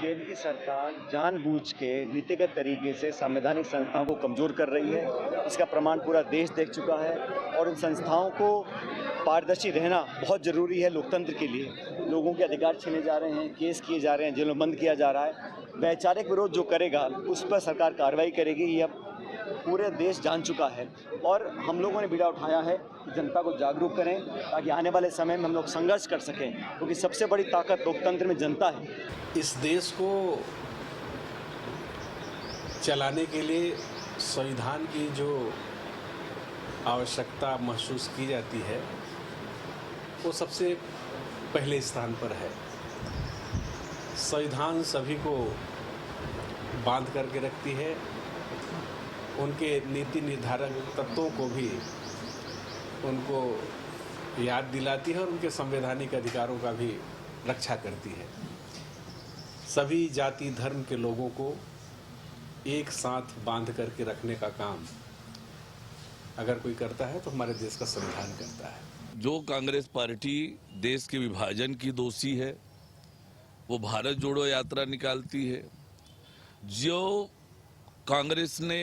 केंद्र की सरकार जानबूझ के नीतिगत तरीके से संवैधानिक संस्थाओं को कमज़ोर कर रही है। इसका प्रमाण पूरा देश देख चुका है और इन संस्थाओं को पारदर्शी रहना बहुत ज़रूरी है लोकतंत्र के लिए। लोगों के अधिकार छीने जा रहे हैं, केस किए जा रहे हैं, जेलों में बंद किया जा रहा है। वैचारिक विरोध जो करेगा उस पर सरकार कार्रवाई करेगी, ये अब पूरे देश जान चुका है। और हम लोगों ने बीड़ा उठाया है कि जनता को जागरूक करें ताकि आने वाले समय में हम लोग संघर्ष कर सकें, क्योंकि सबसे बड़ी ताकत लोकतंत्र में जनता है। इस देश को चलाने के लिए संविधान की जो आवश्यकता महसूस की जाती है वो सबसे पहले स्थान पर है। संविधान सभी को बांध करके रखती है, उनके नीति निर्धारक तत्वों को भी उनको याद दिलाती है और उनके संवैधानिक अधिकारों का भी रक्षा करती है। सभी जाति धर्म के लोगों को एक साथ बांध करके रखने का काम अगर कोई करता है तो हमारे देश का संविधान करता है। जो कांग्रेस पार्टी देश के विभाजन की दोषी है, वो भारत जोड़ो यात्रा निकालती है। जो कांग्रेस ने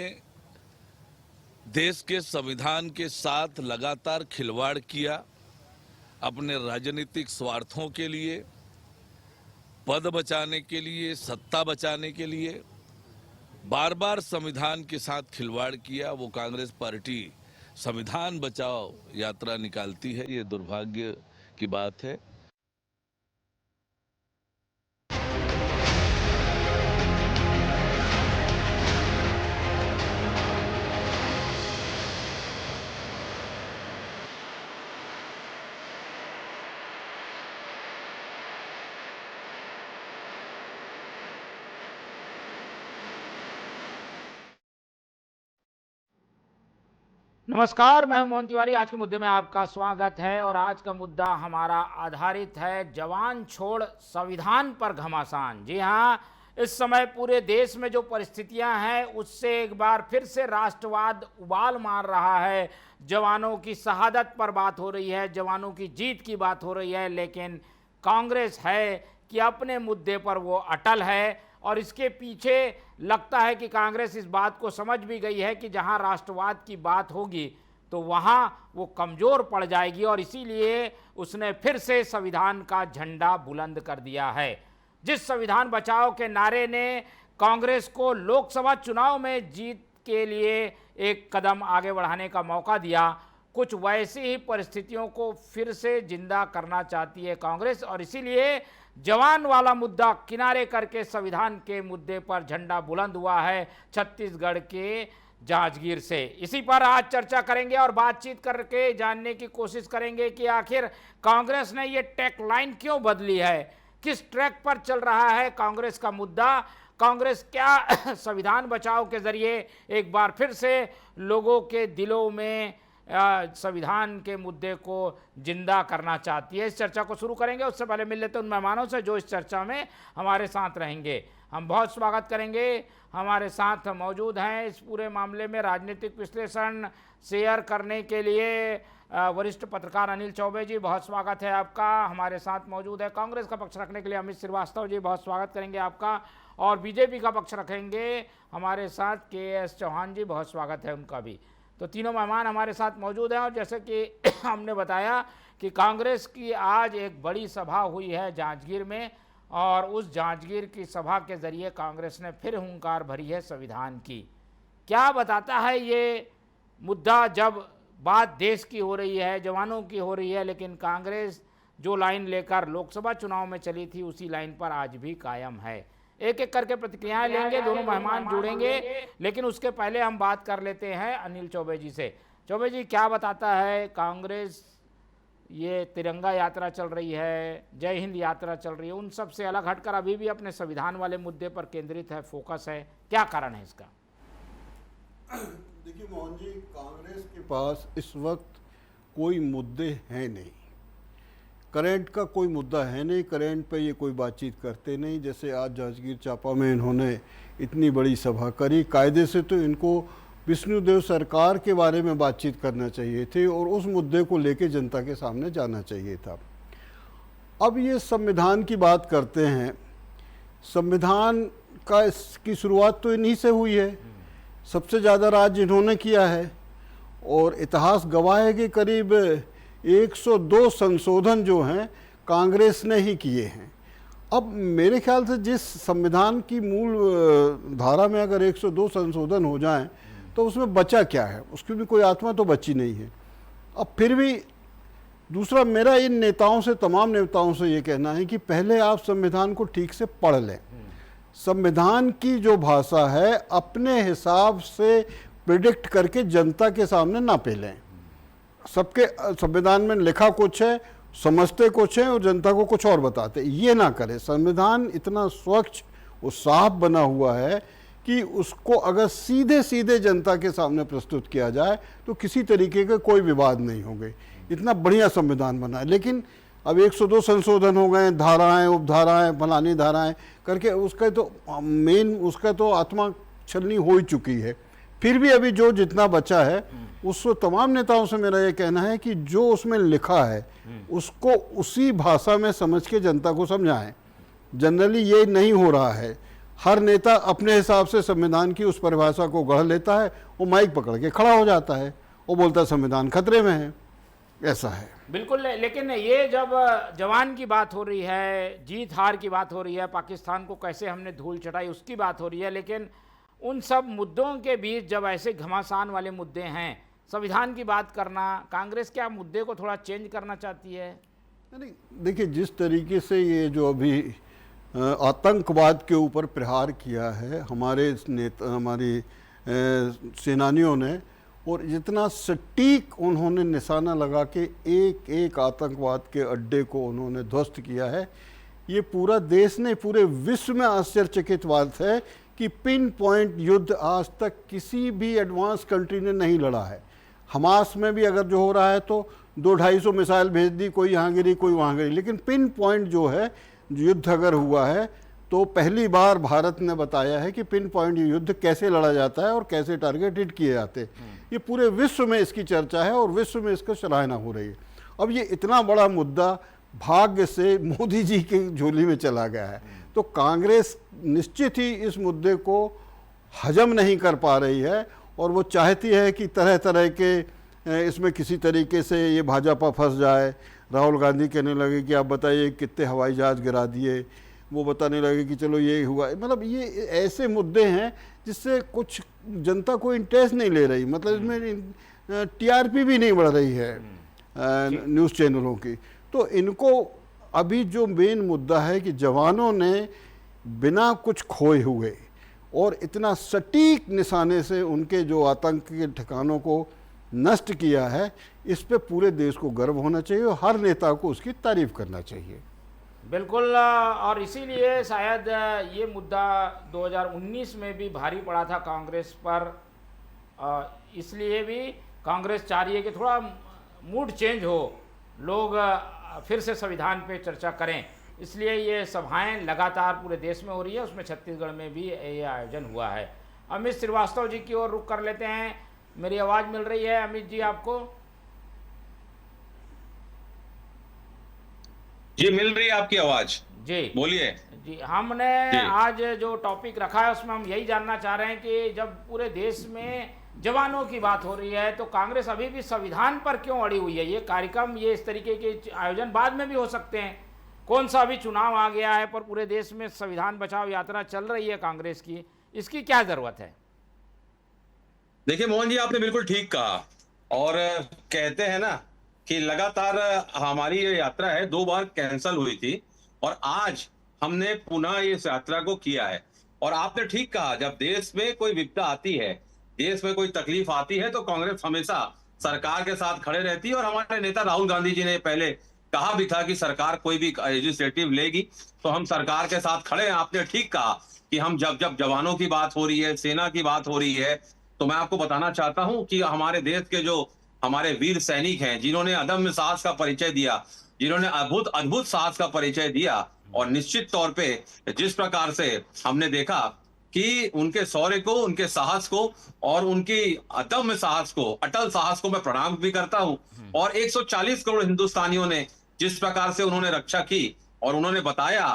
देश के संविधान के साथ लगातार खिलवाड़ किया अपने राजनीतिक स्वार्थों के लिए, पद बचाने के लिए, सत्ता बचाने के लिए बार बार संविधान के साथ खिलवाड़ किया, वो कांग्रेस पार्टी संविधान बचाओ यात्रा निकालती है। ये दुर्भाग्य की बात है। नमस्कार, मैं हूं मोहन तिवारी। आज के मुद्दे में आपका स्वागत है और आज का मुद्दा हमारा आधारित है जवान छोड़ संविधान पर घमासान। जी हां, इस समय पूरे देश में जो परिस्थितियां हैं उससे एक बार फिर से राष्ट्रवाद उबाल मार रहा है। जवानों की शहादत पर बात हो रही है, जवानों की जीत की बात हो रही है, लेकिन कांग्रेस है कि अपने मुद्दे पर वो अटल है और इसके पीछे लगता है कि कांग्रेस इस बात को समझ भी गई है कि जहां राष्ट्रवाद की बात होगी तो वहां वो कमज़ोर पड़ जाएगी और इसीलिए उसने फिर से संविधान का झंडा बुलंद कर दिया है। जिस संविधान बचाओ के नारे ने कांग्रेस को लोकसभा चुनाव में जीत के लिए एक कदम आगे बढ़ाने का मौका दिया, कुछ वैसी ही परिस्थितियों को फिर से जिंदा करना चाहती है कांग्रेस और इसीलिए जवान वाला मुद्दा किनारे करके संविधान के मुद्दे पर झंडा बुलंद हुआ है छत्तीसगढ़ के जांजगीर से। इसी पर आज चर्चा करेंगे और बातचीत करके जानने की कोशिश करेंगे कि आखिर कांग्रेस ने ये टैग लाइन क्यों बदली है, किस ट्रैक पर चल रहा है कांग्रेस का मुद्दा। कांग्रेस क्या संविधान बचाओ के जरिए एक बार फिर से लोगों के दिलों में संविधान के मुद्दे को जिंदा करना चाहती है। इस चर्चा को शुरू करेंगे, उससे पहले मिल लेते हैं उन मेहमानों से जो इस चर्चा में हमारे साथ रहेंगे। हम बहुत स्वागत करेंगे, हमारे साथ मौजूद हैं इस पूरे मामले में राजनीतिक विश्लेषण शेयर करने के लिए वरिष्ठ पत्रकार अनिल चौबे जी, बहुत स्वागत है आपका। हमारे साथ मौजूद है कांग्रेस का पक्ष रखने के लिए अमित श्रीवास्तव जी, बहुत स्वागत करेंगे आपका। और बीजेपी का पक्ष रखेंगे हमारे साथ के.एस. चौहान जी, बहुत स्वागत है उनका भी। तो तीनों मेहमान हमारे साथ मौजूद हैं और जैसे कि हमने बताया कि कांग्रेस की आज एक बड़ी सभा हुई है जांजगीर में और उस जांजगीर की सभा के ज़रिए कांग्रेस ने फिर हुंकार भरी है संविधान की। क्या बताता है ये मुद्दा जब बात देश की हो रही है, जवानों की हो रही है, लेकिन कांग्रेस जो लाइन लेकर लोकसभा चुनाव में चली थी उसी लाइन पर आज भी कायम है। एक एक करके प्रतिक्रियाएं लेंगे, दोनों मेहमान जुड़ेंगे, लेकिन उसके पहले हम बात कर लेते हैं अनिल चौबे जी से। चौबे जी, क्या बताता है कांग्रेस, ये तिरंगा यात्रा चल रही है, जय हिंद यात्रा चल रही है, उन सब से अलग हटकर अभी भी अपने संविधान वाले मुद्दे पर केंद्रित है, फोकस है, क्या कारण है इसका? देखिए मोहन जी, कांग्रेस के पास इस वक्त कोई मुद्दे हैं नहीं, करंट का कोई मुद्दा है नहीं, करंट पे ये कोई बातचीत करते नहीं। जैसे आज जांजगीर चांपा में इन्होंने इतनी बड़ी सभा करी, कायदे से तो इनको विष्णुदेव सरकार के बारे में बातचीत करना चाहिए थी और उस मुद्दे को लेके जनता के सामने जाना चाहिए था। अब ये संविधान की बात करते हैं संविधान का इसकी शुरुआत तो इन्हीं से हुई है, सबसे ज़्यादा राज इन्होंने किया है और इतिहास गवाह है कि करीब 102 संशोधन जो हैं कांग्रेस ने ही किए हैं। अब मेरे ख्याल से जिस संविधान की मूल धारा में अगर 102 संशोधन हो जाएं तो उसमें बचा क्या है, उसकी भी कोई आत्मा तो बची नहीं है। अब फिर भी दूसरा मेरा इन नेताओं से, तमाम नेताओं से ये कहना है कि पहले आप संविधान को ठीक से पढ़ लें। संविधान की जो भाषा है अपने हिसाब से प्रिडिक्ट करके जनता के सामने ना पेलें। सबके संविधान में लिखा कुछ है, समझते कुछ है और जनता को कुछ और बताते, ये ना करें। संविधान इतना स्वच्छ और साफ बना हुआ है कि उसको अगर सीधे सीधे जनता के सामने प्रस्तुत किया जाए तो किसी तरीके के कोई विवाद नहीं होंगे। इतना बढ़िया संविधान बना है, लेकिन अब 102 संशोधन हो गए, धाराएं, उपधाराएं, फलानी धाराएं करके उसका तो मेन, उसका तो आत्मा छलनी हो ही चुकी है। फिर भी अभी जो जितना बचा है उसको तमाम नेताओं से मेरा ये कहना है कि जो उसमें लिखा है उसको उसी भाषा में समझ के जनता को समझाएं। जनरली ये नहीं हो रहा है, हर नेता अपने हिसाब से संविधान की उस परिभाषा को गढ़ लेता है, वो माइक पकड़ के खड़ा हो जाता है, वो बोलता है संविधान खतरे में है। ऐसा है बिल्कुल। लेकिन ये जब जवान की बात हो रही है, जीत हार की बात हो रही है, पाकिस्तान को कैसे हमने धूल चटाई उसकी बात हो रही है, लेकिन उन सब मुद्दों के बीच जब ऐसे घमासान वाले मुद्दे हैं, संविधान की बात करना, कांग्रेस क्या मुद्दे को थोड़ा चेंज करना चाहती है? नहीं, देखिए जिस तरीके से ये जो अभी आतंकवाद के ऊपर प्रहार किया है हमारे नेता, हमारी सेनानियों ने, और जितना सटीक उन्होंने निशाना लगा के एक एक आतंकवाद के अड्डे को उन्होंने ध्वस्त किया है, ये पूरा देश ने, पूरे विश्व में आश्चर्यचकित बात है कि पिन पॉइंट युद्ध आज तक किसी भी एडवांस कंट्री ने नहीं लड़ा है। हमास में भी अगर जो हो रहा है तो 200-250 मिसाइल भेज दी, कोई यहाँ गिरी कोई वहाँ गिरी, लेकिन पिन पॉइंट जो है युद्ध अगर हुआ है तो पहली बार भारत ने बताया है कि पिन पॉइंट युद्ध कैसे लड़ा जाता है और कैसे टारगेट हिट किए जाते हैं। ये पूरे विश्व में इसकी चर्चा है और विश्व में इसका सराहना हो रही है। अब ये इतना बड़ा मुद्दा भाग्य से मोदी जी की झोली में चला गया है, तो कांग्रेस निश्चित ही इस मुद्दे को हजम नहीं कर पा रही है और वो चाहती है कि तरह तरह के इसमें किसी तरीके से ये भाजपा फंस जाए। राहुल गांधी कहने लगे कि आप बताइए कितने हवाई जहाज गिरा दिए, वो बताने लगे कि चलो ये हुआ। मतलब ये ऐसे मुद्दे हैं जिससे कुछ जनता को इंटरेस्ट नहीं ले रही, मतलब इसमें टीआरपी भी नहीं बढ़ रही है न्यूज़ चैनलों की। तो इनको अभी जो मेन मुद्दा है कि जवानों ने बिना कुछ खोए हुए और इतना सटीक निशाने से उनके जो आतंक के ठिकानों को नष्ट किया है, इस पे पूरे देश को गर्व होना चाहिए और हर नेता को उसकी तारीफ करना चाहिए। बिल्कुल। और इसीलिए शायद ये मुद्दा 2019 में भी भारी पड़ा था कांग्रेस पर, इसलिए भी कांग्रेस चाह रही है कि थोड़ा मूड चेंज हो, लोग फिर से संविधान पे चर्चा करें, इसलिए ये सभाएं लगातार पूरे देश में हो रही है। उसमें छत्तीसगढ़ में भी ये आयोजन हुआ है। अमित श्रीवास्तव जी की ओर रुख कर लेते हैं। मेरी आवाज़ मिल रही है अमित जी आपको? जी मिल रही है आपकी आवाज, जी बोलिए। जी, हमने आज जो टॉपिक रखा है उसमें हम यही जानना चाह रहे हैं कि जब पूरे देश में जवानों की बात हो रही है तो कांग्रेस अभी भी संविधान पर क्यों अड़ी हुई है? ये कार्यक्रम, ये इस तरीके के आयोजन बाद में भी हो सकते हैं। कौन सा अभी चुनाव आ गया है पर पूरे देश में संविधान बचाओ यात्रा चल रही है कांग्रेस की, इसकी क्या जरूरत है? देखिए मोहन जी, आपने बिल्कुल ठीक कहा। और कहते हैं ना कि लगातार हमारी ये यात्रा है 2 बार कैंसल हुई थी और आज हमने पुनः इस यात्रा को किया है। और आपने ठीक कहा, जब देश में कोई विपदा आती है, देश में कोई तकलीफ आती है तो कांग्रेस हमेशा सरकार के साथ खड़े रहती है। और हमारे नेता राहुल गांधी जी ने पहले कहा भी था कि सरकार कोई भी लेजिस्लेटिव लेगी तो हम सरकार के साथ खड़े हैं। आपने ठीक कहा कि हम जब जवानों की बात हो रही है, सेना की बात हो रही है, तो मैं आपको बताना चाहता हूं कि हमारे देश के जो हमारे वीर सैनिक हैं, जिन्होंने अदम्य साहस का परिचय दिया, जिन्होंने अद्भुत साहस का परिचय दिया, और निश्चित तौर पे जिस प्रकार से हमने देखा कि उनके शौर्य को, उनके साहस को और उनकी अदम्य साहस को, अटल साहस को मैं प्रणाम भी करता हूं। और 140 करोड़ हिंदुस्तानियों ने जिस प्रकार से उन्होंने रक्षा की और उन्होंने बताया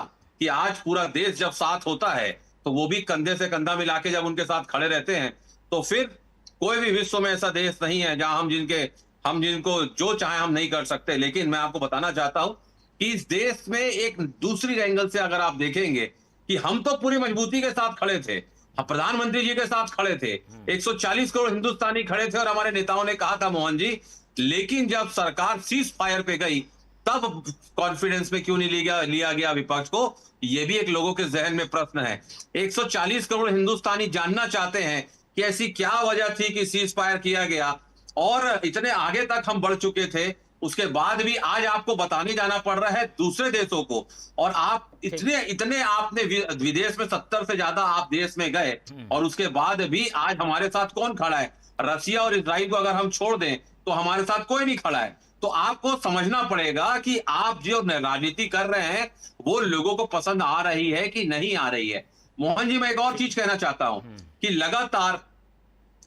कि आज पूरा देश जब साथ होता है तो वो भी कंधे से कंधा मिला के जब उनके साथ खड़े रहते हैं, तो फिर कोई भी विश्व में ऐसा देश नहीं है जहां हम जिनको जो चाहे हम नहीं कर सकते। लेकिन मैं आपको बताना चाहता हूं कि इस देश में एक दूसरी एंगल से अगर आप देखेंगे कि हम तो पूरी मजबूती के साथ खड़े थे, हम प्रधानमंत्री जी के साथ खड़े थे, 140 करोड़ हिंदुस्तानी खड़े थे और हमारे नेताओं ने कहा था मोहन जी, लेकिन जब सरकार सीज फायर पे गई तब कॉन्फिडेंस में क्यों नहीं लिया गया विपक्ष को? ये भी एक लोगों के जहन में प्रश्न है। 140 करोड़ हिंदुस्तानी जानना चाहते हैं कि ऐसी क्या वजह थी कि सीज फायर किया गया और इतने आगे तक हम बढ़ चुके थे, उसके बाद भी आज आपको बताने जाना पड़ रहा है दूसरे देशों को। और आप इतने आपने विदेश में 70 से ज्यादा आप देश में गए और उसके बाद भी आज हमारे साथ कौन खड़ा है? रसिया और इजराइल को अगर हम छोड़ दें तो हमारे साथ कोई नहीं खड़ा है। तो आपको समझना पड़ेगा कि आप जो राजनीति कर रहे हैं वो लोगों को पसंद आ रही है कि नहीं आ रही है। मोहन जी, मैं एक और चीज कहना चाहता हूं कि लगातार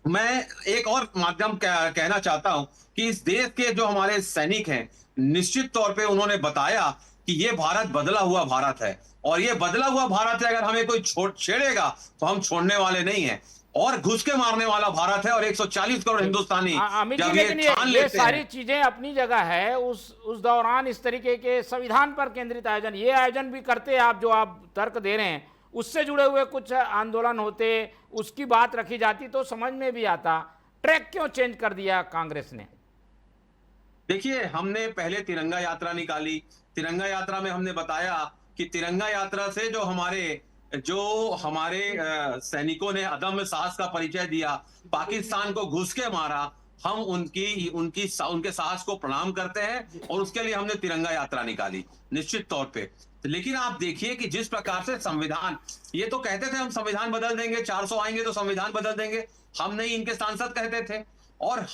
मैं एक और माध्यम कहना चाहता हूं कि इस देश के जो हमारे सैनिक हैं, निश्चित तौर पे उन्होंने बताया कि ये भारत बदला हुआ भारत है और ये बदला हुआ भारत है, अगर हमें कोई छेड़ेगा तो हम छोड़ने वाले नहीं हैं और घुस के मारने वाला भारत है। और 140 करोड़ हिंदुस्तानी अमित जी, जब लेकिन ठान ये लेते सारी हैं, चीजें अपनी जगह है। उस दौरान इस तरीके के संविधान पर केंद्रित आयोजन, ये आयोजन भी करते आप जो आप तर्क दे रहे हैं, उससे जुड़े हुए कुछ आंदोलन होते, उसकी बात रखी जाती तो समझ में भी आता। ट्रैक क्यों चेंज कर दिया कांग्रेस ने? देखिए, हमने पहले तिरंगा यात्रा निकाली। तिरंगा यात्रा में हमने बताया कि तिरंगा यात्रा से जो हमारे सैनिकों ने अदम्य साहस का परिचय दिया, पाकिस्तान को घुस के मारा, हम उनके साहस को प्रणाम करते हैं और उसके लिए हमने तिरंगा यात्रा निकाली निश्चित तौर पे। लेकिन आप देखिए कि जिस प्रकार से संविधान, ये तो कहते थे हम संविधान बदल देंगे, 400 आएंगे तो संविधान बदल देंगे, हम नहीं, इनके सांसद कहते थे। और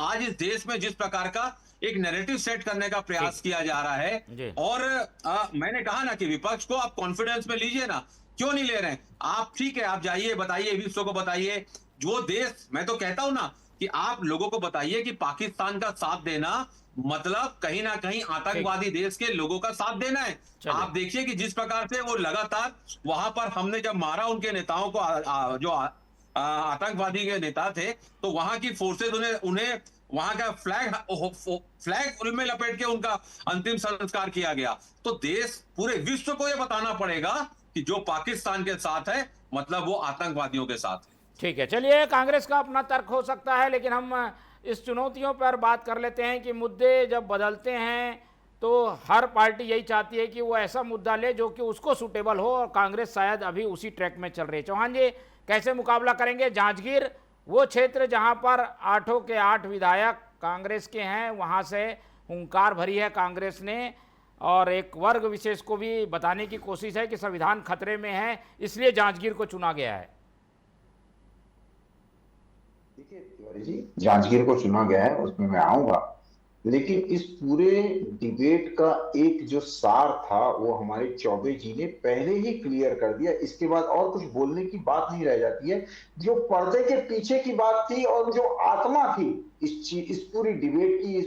आज इस देश में जिस प्रकार का एक नैरेटिव सेट करने का प्रयास किया जा रहा है, और मैंने कहा ना कि विपक्ष को आप कॉन्फिडेंस में लीजिए ना, क्यों नहीं ले रहे हैं आप? ठीक है, आप जाइए, बताइए, विश्व को बताइए जो देश, मैं तो कहता हूं ना कि आप लोगों को बताइए कि पाकिस्तान का साथ देना मतलब कहीं ना कहीं आतंकवादी देश के लोगों का साथ देना है। आप देखिए कि जिस प्रकार से वो लगातार वहां पर हमने जब मारा उनके नेताओं को, जो आतंकवादी के नेता थे, तो वहां की फोर्सेज उन्हें वहां का फ्लैग में लपेट के उनका अंतिम संस्कार किया गया। तो देश, पूरे विश्व को यह बताना पड़ेगा कि जो पाकिस्तान के साथ है मतलब वो आतंकवादियों के साथ है। ठीक है, चलिए, कांग्रेस का अपना तर्क हो सकता है, लेकिन हम इस चुनौतियों पर बात कर लेते हैं कि मुद्दे जब बदलते हैं तो हर पार्टी यही चाहती है कि वो ऐसा मुद्दा ले जो कि उसको सूटेबल हो, और कांग्रेस शायद अभी उसी ट्रैक में चल रही है। चौहान जी, कैसे मुकाबला करेंगे? जांजगीर वो क्षेत्र जहां पर 8 के 8 विधायक कांग्रेस के हैं, वहां से हुंकार भरी है कांग्रेस ने, और एक वर्ग विशेष को भी बताने की कोशिश है कि संविधान खतरे में है, इसलिए जांजगीर को चुना गया है। देखिए तिवारी जी, जांजगीर को चुना गया है, उसमें मैं आऊंगा, लेकिन इस पूरे डिबेट का एक जो सार था वो हमारे चौबे जी ने पहले ही क्लियर कर दिया। इसके बाद और कुछ बोलने की बात नहीं रह जाती है। जो पर्दे के पीछे की बात थी और जो आत्मा थी इस पूरी डिबेट की, इस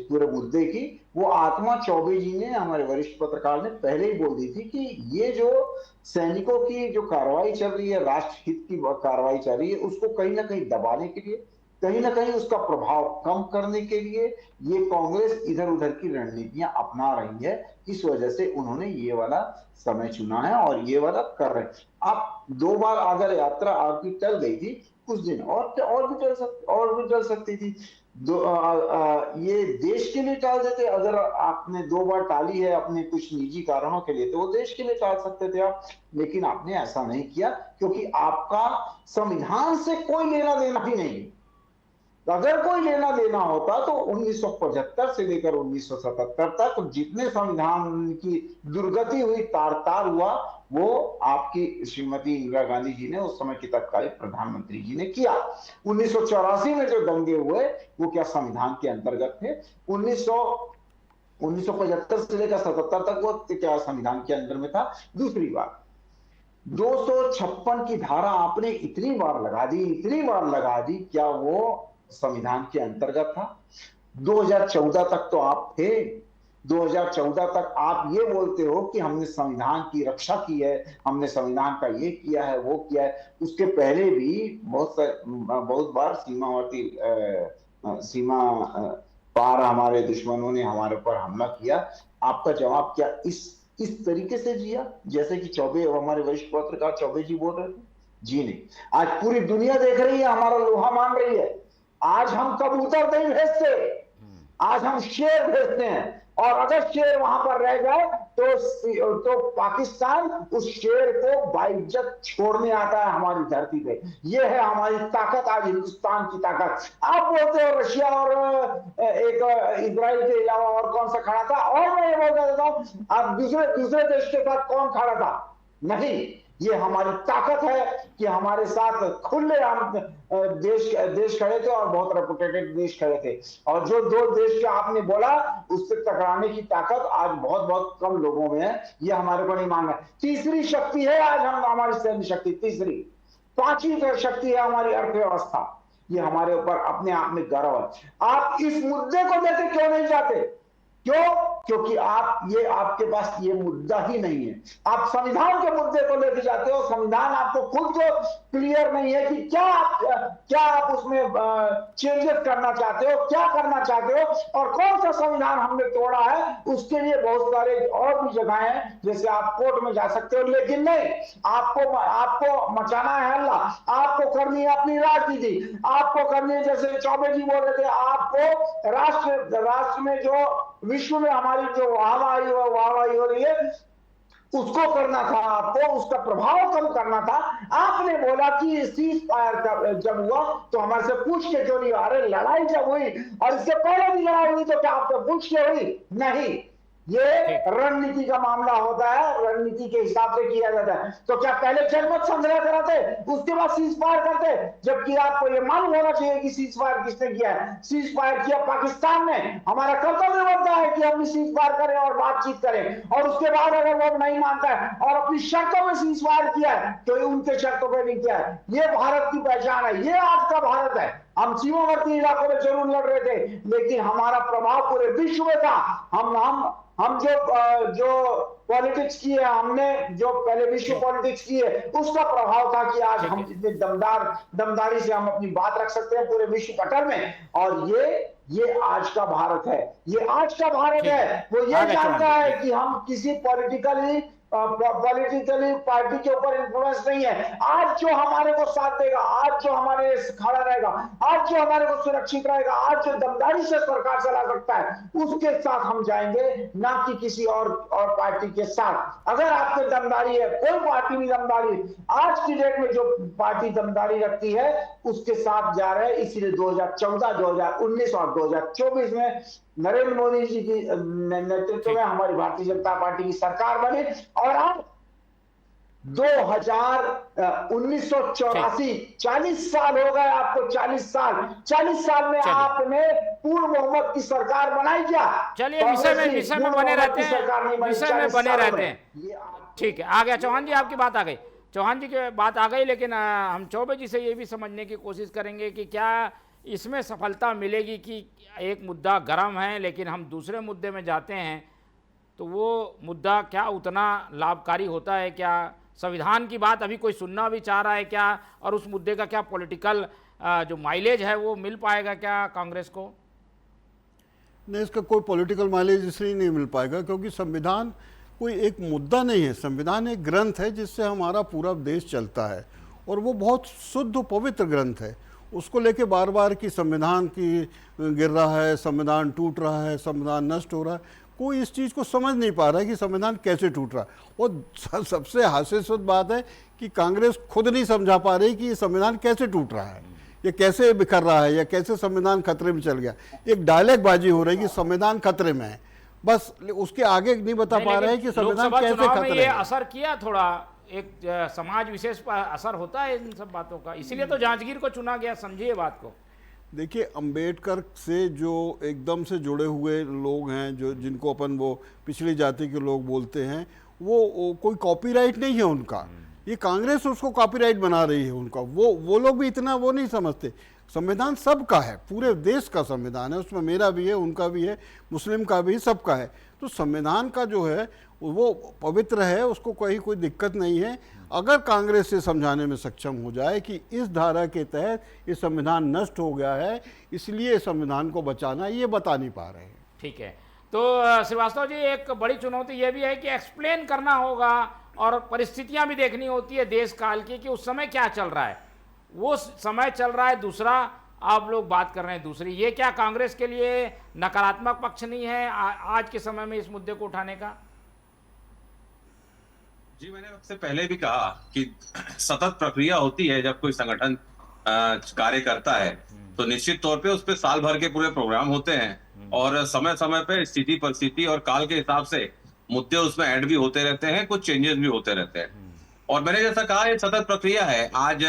पूरे मुद्दे की, वो आत्मा चौबे जी ने, हमारे वरिष्ठ पत्रकार ने पहले ही बोल दी थी कि ये जो सैनिकों की जो कार्रवाई चल रही है, राष्ट्रहित की कार्रवाई चल रही है, उसको कहीं ना कहीं दबाने के लिए, कहीं ना कहीं उसका प्रभाव कम करने के लिए ये कांग्रेस इधर उधर की रणनीतियां अपना रही है। इस वजह से उन्होंने ये वाला समय चुना है और ये वाला कर रहे हैं। आप 2 बार अगर यात्रा आपकी टल गई थी कुछ दिन, और भी टल सकती थी। ये देश के लिए टाल देते, अगर आपने 2 बार टाली है अपने कुछ निजी कारणों के लिए, तो वो देश के लिए टाल सकते थे आप, लेकिन आपने ऐसा नहीं किया क्योंकि आपका संविधान से कोई लेना देना ही नहीं। अगर कोई लेना देना होता तो 1975 से लेकर 1977 तक जितने संविधान की दुर्गति हुई, तार हुआ, वो आपकी श्रीमती इंदिरा गांधी जी ने, उस समय की तत्कालीन प्रधानमंत्री जी ने किया। 1984 में जो दंगे हुए वो क्या संविधान के अंतर्गत थे? 1975 से लेकर 77 तक वो क्या संविधान के अंदर में था? दूसरी बात, 256 की धारा आपने इतनी बार लगा दी, क्या वो संविधान के अंतर्गत था? 2014 तक तो आप थे, 2014 तक आप ये बोलते हो कि हमने संविधान की रक्षा की है, हमने संविधान का ये किया है, वो किया है। उसके पहले भी बहुत बार सीमा पार हमारे दुश्मनों ने हमारे ऊपर हमला किया। आपका जवाब क्या इस तरीके से जिया जैसे कि चौबे, हमारे वरिष्ठ पत्रकार चौबे जी बोल रहे थे? जी नहीं। आज पूरी दुनिया देख रही है, हमारा लोहा मान रही है। आज हम कबूतर नहीं भेजते, आज हम शेर भेजते हैं। और अगर शेर वहां पर रह जाए तो पाकिस्तान उस शेर को बाइज्जत छोड़ने आता है हमारी धरती पे। ये है हमारी ताकत, आज हिंदुस्तान की ताकत। आप बोलते हो रशिया और एक इजराइल के अलावा और कौन सा खड़ा था, और मैं ये बोल देता हूं आप दूसरे देश के साथ कौन खड़ा था? नहीं, ये हमारी ताकत है कि हमारे साथ खुले हम देश खड़े थे और बहुत रेपुटेटेड देश खड़े थे। और जो दो देश के आपने बोला उससे टकराने की ताकत आज बहुत बहुत कम लोगों में है। ये हमारे को नहीं मानना। तीसरी शक्ति है आज हमारी सैन्य शक्ति, तीसरी। पांचवी शक्ति है हमारी अर्थव्यवस्था। ये हमारे ऊपर अपने आप में गर्व है। आप इस मुद्दे को लेकर क्यों नहीं जाते? क्यों? क्योंकि आपके पास ये मुद्दा ही नहीं है। आप संविधान के मुद्दे को लेकर जाते हो। संविधान आपको खुद को क्लियर नहीं है कि क्या आप उसमें चेंजेस करना चाहते हो, क्या करना चाहते हो, और कौन सा संविधान हमने तोड़ा है। उसके लिए बहुत सारे और भी जगह हैं, जैसे आप कोर्ट में जा सकते हो, लेकिन नहीं, आपको मचाना है हल्ला, आपको करनी है अपनी राजनीति, आपको करनी है, जैसे चौबे जी बोल रहे थे, आपको राष्ट्र में जो विश्व में हमारी जो वाहवाही हो रही है उसको करना था, आपको उसका प्रभाव कम करना था। आपने बोला कि सीज फायर जब हुआ तो हमारे से पूछ के क्यों नहीं? अरे लड़ाई जब हुई और इससे पहले भी लड़ाई हुई तो क्या आपसे पूछ के हुई? नहीं, ये रणनीति का मामला होता है, रणनीति के हिसाब से किया जाता है। तो क्या पहले जनमत संग्रह कराते, उसके बाद सीज फायर करते? जबकि आपको ये मालूम होना चाहिए कि सीज फायर किसने किया है। सीज फायर किया पाकिस्तान ने। हमारा कर्तव्य बनता है कि हम सीज फायर करें और बातचीत करें, और उसके बाद अगर वो नहीं मानता है और अपनी शर्तों में सीज फायर किया है तो उनके शर्तों पर नहीं किया है। ये भारत की पहचान है, ये आज का भारत है। हम सीमावर्ती इलाकों में जरूर लड़ रहे थे, लेकिन हमारा प्रभाव पूरे विश्व में था। हम जो पॉलिटिक्स की है, हमने जो पहले विश्व पॉलिटिक्स की है, उसका प्रभाव था कि आज हम इतने दमदारी से हम अपनी बात रख सकते हैं पूरे विश्व पटल में। और ये आज का भारत है, ये आज का भारत है। वो ये जानता है कि हम किसी पॉलिटिकली पार्टी के ऊपर इन्फ्लुएंस नहीं है। आज जो हमारे को साथ देगा, आज जो हमारे खड़ा रहेगा, आज जो हमारे को सुरक्षित रहेगा, आज जो दमदारी से सरकार चला सकता है, उसके साथ हम जाएंगे, ना कि किसी और पार्टी के साथ। अगर आपके दमदारी है, कोई पार्टी भी दमदारी, आज की डेट में जो पार्टी दमदारी रखती है उसके साथ जा रहे हैं। इसीलिए 2014, 2019 और 2024 में नरेंद्र मोदी जी की नेतृत्व में हमारी भारतीय जनता पार्टी की सरकार बनी। और अब 1984 40 साल हो गए आपको, 40 साल में आपने पूर्ण बहुमत की सरकार बनाई क्या? चलिए विषय में बने रहते हैं, विषय में बने रहते हैं। ठीक है, आ गया चौहान जी, आपकी बात आ गई। चौहान जी की बात आ गई, लेकिन हम चौबे जी से ये भी समझने की कोशिश करेंगे कि क्या इसमें सफलता मिलेगी कि एक मुद्दा गर्म है लेकिन हम दूसरे मुद्दे में जाते हैं तो वो मुद्दा क्या उतना लाभकारी होता है? क्या संविधान की बात अभी कोई सुनना भी चाह रहा है क्या? और उस मुद्दे का क्या पॉलिटिकल जो माइलेज है वो मिल पाएगा क्या कांग्रेस को? नहीं, इसका कोई पॉलिटिकल माइलेज इसलिए नहीं मिल पाएगा क्योंकि संविधान कोई एक मुद्दा नहीं है। संविधान एक ग्रंथ है जिससे हमारा पूरा देश चलता है और वो बहुत शुद्ध पवित्र ग्रंथ है। उसको लेके बार बार कि संविधान की गिर रहा है, संविधान टूट रहा है, संविधान नष्ट हो रहा है, कोई इस चीज़ को समझ नहीं पा रहा है कि संविधान कैसे टूट रहा है। और सबसे हास्यास्पद बात है कि कांग्रेस खुद नहीं समझा पा रही कि ये संविधान कैसे टूट रहा है, ये कैसे बिखर रहा है, या कैसे संविधान खतरे में चल गया। एक डायलॉग बाजी हो रही है कि संविधान खतरे में है, बस उसके आगे नहीं बता पा रहे हैं कि संविधान कैसे खतरे में है। असर किया थोड़ा, एक समाज विशेष पर असर होता है इन सब बातों का, इसीलिए तो जांजगीर को चुना गया। समझिए बात को। देखिए, अंबेडकर से जो एकदम से जुड़े हुए लोग हैं, जो जिनको अपन वो पिछड़ी जाति के लोग बोलते हैं, वो कोई कॉपीराइट नहीं है उनका। ये कांग्रेस उसको कॉपीराइट बना रही है उनका। वो लोग भी इतना वो नहीं समझते। संविधान सबका है, पूरे देश का संविधान है, उसमें मेरा भी है, उनका भी है, मुस्लिम का भी, सबका है। तो संविधान का जो है वो पवित्र है, उसको कोई दिक्कत नहीं है। अगर कांग्रेस ये समझाने में सक्षम हो जाए कि इस धारा के तहत ये संविधान नष्ट हो गया है, इसलिए संविधान को बचाना, ये बता नहीं पा रहे हैं। ठीक है, तो श्रीवास्तव जी एक बड़ी चुनौती ये भी है कि एक्सप्लेन करना होगा और परिस्थितियां भी देखनी होती है देश काल की कि उस समय क्या चल रहा है। वो समय चल रहा है दूसरा, आप लोग बात कर रहे हैं दूसरी। ये क्या कांग्रेस के लिए नकारात्मक पक्ष नहीं है आज के समय में इस मुद्दे को उठाने का? जी, मैंने आपसे पहले भी कहा कि सतत प्रक्रिया होती है। जब कोई संगठन कार्य करता है तो निश्चित तौर पे उस पे साल भर के पूरे प्रोग्राम होते हैं और समय समय पे स्थिति परिस्थिति और काल के हिसाब से मुद्दे उसमें ऐड भी होते रहते हैं, कुछ चेंजेस भी होते रहते हैं। और मैंने जैसा कहा, ये सतत प्रक्रिया है। आज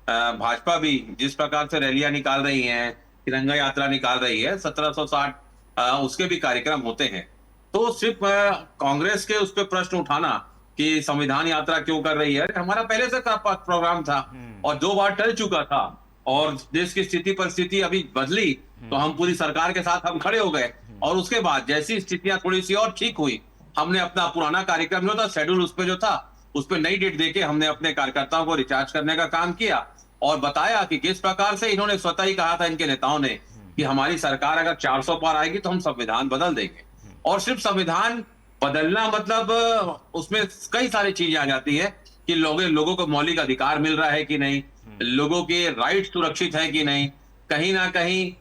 भाजपा भी जिस प्रकार से रैलियां निकाल रही है, तिरंगा यात्रा निकाल रही है, 1760 उसके भी कार्यक्रम होते हैं। तो सिर्फ कांग्रेस के उस पर प्रश्न उठाना कि संविधान यात्रा क्यों कर रही है, हमारा पहले से प्रोग्राम था और 2 बार टल चुका था और देश की स्थिति परिस्थिति अभी बदली तो हम पूरी सरकार के साथ हम खड़े हो गए और उसके बाद जैसी स्थितियां थोड़ी सी और ठीक हुई, हमने अपना पुराना कार्यक्रम जो था, शेड्यूल उस पे जो था, उस पे नई डेट देके हमने अपने कार्यकर्ताओं को रिचार्ज करने का काम किया और बताया कि किस प्रकार से इन्होंने स्वतः ही कहा था, इनके नेताओं ने, कि हमारी सरकार अगर 400 पार आएगी तो हम संविधान बदल देंगे। और सिर्फ संविधान बदलना मतलब उसमें कई सारी चीजें आ जाती है कि लोगों को मौलिक अधिकार मिल रहा है कि नहीं, लोगों के राइट सुरक्षित है कि नहीं, कहीं ना कहीं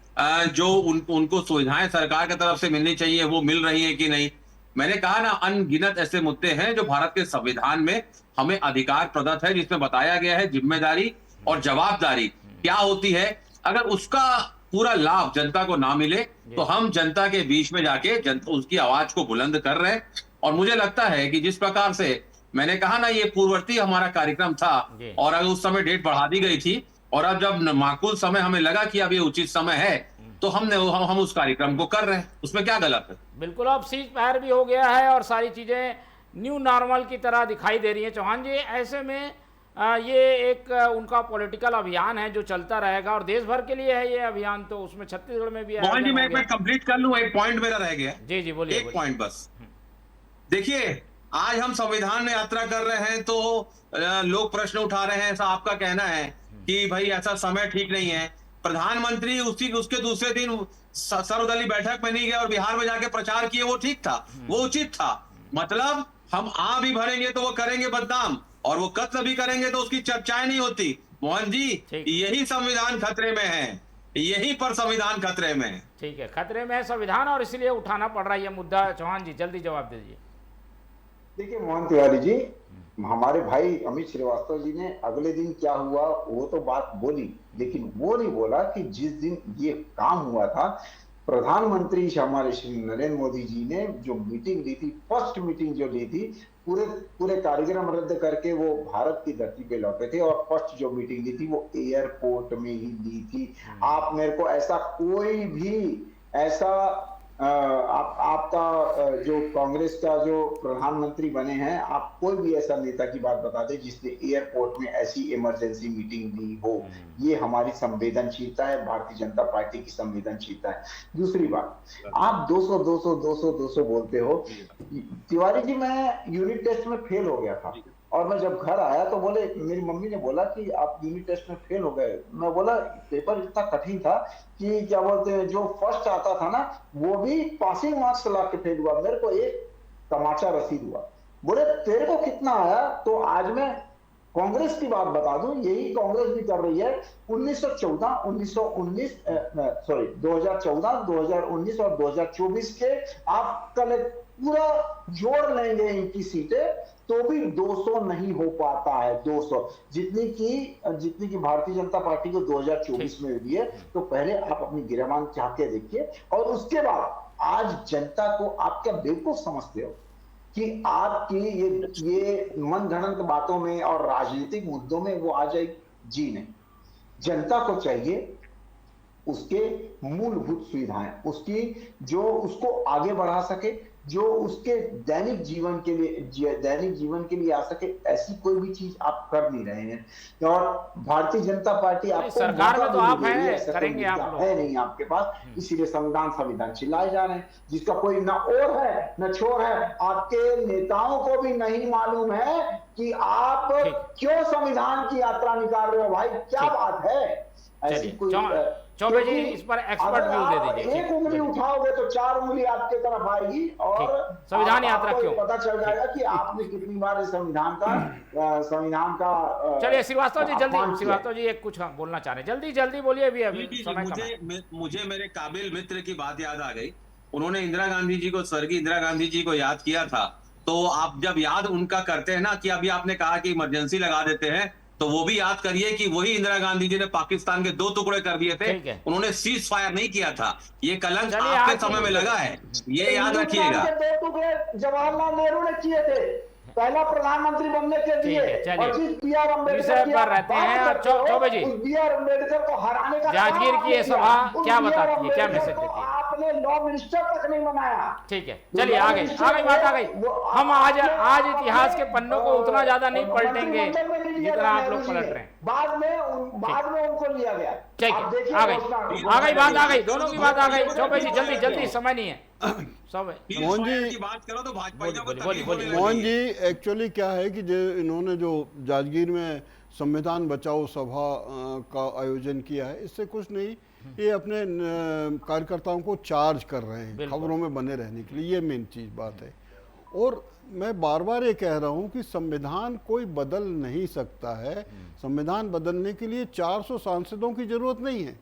जो उनको सुविधाएं सरकार की तरफ से मिलनी चाहिए वो मिल रही है कि नहीं। मैंने कहा ना, अनगिनत ऐसे मुद्दे हैं जो भारत के संविधान में हमें अधिकार प्रदत्त है, जिसमें बताया गया है जिम्मेदारी और जवाबदारी क्या होती है। अगर उसका पूरा लाभ जनता को ना मिले तो हम जनता के बीच में जाके उसकी आवाज को बुलंद कर रहे हैं। और मुझे लगता है कि जिस प्रकार से मैंने कहा ना, ये पूर्ववर्ती हमारा कार्यक्रम था और अगर उस समय डेट बढ़ा दी गई थी और अब जब माकूल समय हमें लगा कि अब ये उचित समय है तो हम उस कार्यक्रम को कर रहे हैं, उसमें क्या गलत है। बिल्कुल, अब सीज फायर भी हो गया है और सारी चीजें न्यू नॉर्मल की तरह दिखाई दे रही है। चौहान जी, ऐसे में ये एक उनका पॉलिटिकल अभियान है जो चलता रहेगा और देश भर के लिए है ये अभियान, तो उसमें छत्तीसगढ़ में भी मोहन जी, मैं कंप्लीट कर लूं, एक पॉइंट मेरा रह गया। जी जी बोलिए। एक पॉइंट बस। देखिए, आज हम संविधान यात्रा कर रहे हैं तो लोग प्रश्न उठा रहे हैं, ऐसा आपका कहना है कि भाई ऐसा समय ठीक नहीं है। प्रधानमंत्री उसके दूसरे दिन सर्वदलीय बैठक में नहीं गए और बिहार में जाके प्रचार किए, वो ठीक था, वो उचित था। मतलब हम आ भी भरेंगे तो वो करेंगे बदनाम और वो कत्ल भी करेंगे तो उसकी चर्चाएं नहीं होती। मोहन जी, यही संविधान खतरे में है, यहीं पर संविधान खतरे में है। ठीक है, खतरे में है संविधान और इसलिए उठाना पड़ रहा है ये मुद्दा। चौहान जी जल्दी जवाब दे दीजिए। देखिए मोहन तिवारी जी, हमारे भाई अमित श्रीवास्तव जी ने अगले दिन क्या हुआ वो तो बात बोली, लेकिन वो नहीं बोला कि जिस दिन ये काम हुआ था, प्रधानमंत्री हमारे श्री नरेंद्र मोदी जी ने जो मीटिंग ली थी, फर्स्ट मीटिंग जो ली थी, पूरे कार्यक्रम रद्द करके वो भारत की धरती पे लौटे थे और फर्स्ट जो मीटिंग ली थी वो एयरपोर्ट में ही ली थी। आप मेरे को ऐसा कोई भी ऐसा आपका जो कांग्रेस का जो प्रधानमंत्री बने हैं, आप कोई भी ऐसा नेता की बात बता दें जिसने एयरपोर्ट में ऐसी इमरजेंसी मीटिंग ली हो। ये हमारी संवेदनशीलता है, भारतीय जनता पार्टी की संवेदनशीलता है। दूसरी बात, आप 200 बोलते हो। तिवारी जी, मैं यूनिट टेस्ट में फेल हो गया था और मैं जब घर आया तो बोले, मेरी मम्मी ने बोला कि आप यूनिट टेस्ट में फेल हो गए। मैं बोला पेपर इतना कठिन था कि क्या बोलते हैं, जो फर्स्ट आता था ना वो भी पासिंग मार्क्स ला के फेल हुआ, मेरे को एक तमाचा रसीद हुआ। बोले तेरे को कितना आया? तो आज मैं कांग्रेस की बात बता दूं, यही कांग्रेस भी कर रही है। 2014, 2019 और 2024 के आप कल पूरा जोड़ लेंगे इनकी सीटें तो भी 200 नहीं हो पाता है। 200 जितनी की भारतीय जनता पार्टी को 2024 में हुई है। तो पहले आप अपनी गिरबान चाह के देखिए और उसके बाद आज जनता को आप क्या बेवकूफ समझते हो कि आपकी ये मन घड़ंत बातों में और राजनीतिक मुद्दों में वो आ जाएगी? जी नहीं, जनता को चाहिए उसके मूलभूत सुविधाएं, उसकी जो उसको आगे बढ़ा सके, जो उसके दैनिक जीवन के लिए आ सके, ऐसी कोई भी चीज आप कर नहीं रहे हैं। और भारतीय जनता पार्टी आपको सरकार में तो आप मौका भी नहीं दे रही है, हैं, ऐसा कोई करेंगे आप मुद्दा लोग। है नहीं आपके पास, इसीलिए संविधान चिल्लाए जा रहे हैं, जिसका कोई न ओर है न छोर है। आपके नेताओं को भी नहीं मालूम है कि आप क्यों संविधान की यात्रा निकाल रहे हो। भाई क्या बात है, ऐसी चलिए, कोई चौबे जी इस पर एक्सपर्ट व्यू दे दीजिए। एक उंगली उठाओगे तो 4 उंगली आपके तरफ आएगी और संविधान यात्रा आपको क्यों? पता चल जाएगा कि आपने कितनी बार इस संविधान का चलिए श्रीवास्तव जी अपमान जल्दी, किया। श्रीवास्तव जी एक कुछ बोलना चाह रहे हैं, जल्दी जल्दी बोलिए, अभी जी, समय कम है। मुझे मेरे काबिल मित्र की बात याद आ गई। उन्होंने इंदिरा गांधी जी को, स्वर्गीय इंदिरा गांधी जी को याद किया था। तो आप जब याद उनका करते हैं ना, कि अभी आपने कहा कि इमरजेंसी लगा देते हैं, तो वो भी याद करिए कि वही इंदिरा गांधी जी ने पाकिस्तान के 2 टुकड़े कर दिए थे। ठीक है। उन्होंने सीज फायर नहीं किया था। ये कलंक चलिए, आपके आज समय में लगा है, ये याद हिंदुस्तान रखिएगा। के 2 टुकड़े जवाहरलाल नेहरू ने किए थे, पहला प्रधानमंत्री बनने के ठीक लिए। है, चलिए। और जिस बी.आर. अम्बेडकर विषय की पर आप रहते बात हैं, और करते हो, चौबे जी उस बी.आर. अम्बेडकर को हराने का जांजगीर काम की ये आपने सभा किया। उस क्या बी.आर. बताती है, क्या अम्बेडकर मैसेज को देती है? आपने लॉ मिनिस्टर तक नहीं बनाया। ठीक है, चलिए आगे बात आ गई। हम आज इतिहास के पन्नों को उतना ज्यादा नहीं पलटेंगे जितना आप लोग पलट रहे हैं। बाद में उनको लिया गया। ठीक आप है, देखिए आ गई घोषणा- आ गई बात, आ गई दोनों की बात आ गई। चौबे जी जल्दी जल्दी, समय नहीं है। सब मोहन जी की बात करो तो भाजपा को बोलिए, तकलीफ बोलिए। होने मोहन लगी। जी एक्चुअली क्या है कि जो इन्होंने जो जांजगीर में संविधान बचाओ सभा का आयोजन किया है, इससे कुछ नहीं, ये अपने कार्यकर्ताओं को चार्ज कर रहे हैं खबरों में बने रहने के लिए, ये मेन चीज बात है। और मैं बार बार ये कह रहा हूँ कि संविधान कोई बदल नहीं सकता है। संविधान बदलने के लिए 400 सांसदों की जरूरत नहीं है।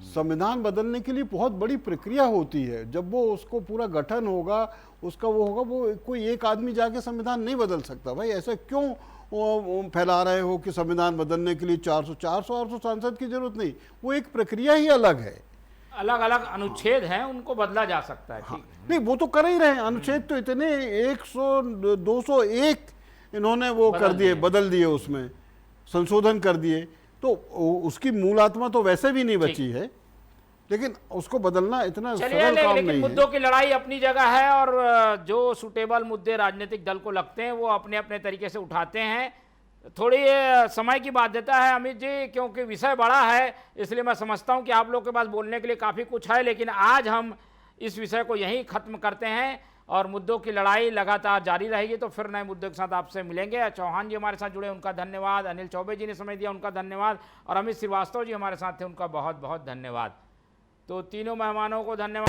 संविधान बदलने के लिए बहुत बड़ी प्रक्रिया होती है। जब वो उसको पूरा गठन होगा, उसका वो होगा, वो कोई एक आदमी जाके संविधान नहीं बदल सकता। भाई ऐसा क्यों वो फैला रहे हो कि संविधान बदलने के लिए 400 सांसद की जरूरत नहीं, वो एक प्रक्रिया ही अलग है। अलग अलग अनुच्छेद हैं, उनको बदला जा सकता है। ठीक है। नहीं, वो तो कर ही रहे हैं। अनुच्छेद तो इतने 100 201 इन्होंने वो कर दिए, बदल दिए, उसमें संशोधन कर दिए। तो उसकी मूल आत्मा तो वैसे भी नहीं बची है, लेकिन उसको बदलना इतना सरल काम लेकिन नहीं मुद्दों है। की लड़ाई अपनी जगह है, और जो सूटेबल मुद्दे राजनीतिक दल को लगते हैं वो अपने अपने तरीके से उठाते हैं। थोड़ी समय की बाध्यता है अमित जी, क्योंकि विषय बड़ा है, इसलिए मैं समझता हूं कि आप लोग के पास बोलने के लिए काफ़ी कुछ है। लेकिन आज हम इस विषय को यहीं ख़त्म करते हैं, और मुद्दों की लड़ाई लगातार जारी रहेगी। तो फिर नए मुद्दों के साथ आपसे मिलेंगे। चौहान जी हमारे साथ जुड़े, उनका धन्यवाद। अनिल चौबे जी ने समय दिया, उनका धन्यवाद। और अमित श्रीवास्तव जी हमारे साथ थे, उनका बहुत बहुत धन्यवाद। तो तीनों मेहमानों को धन्यवाद।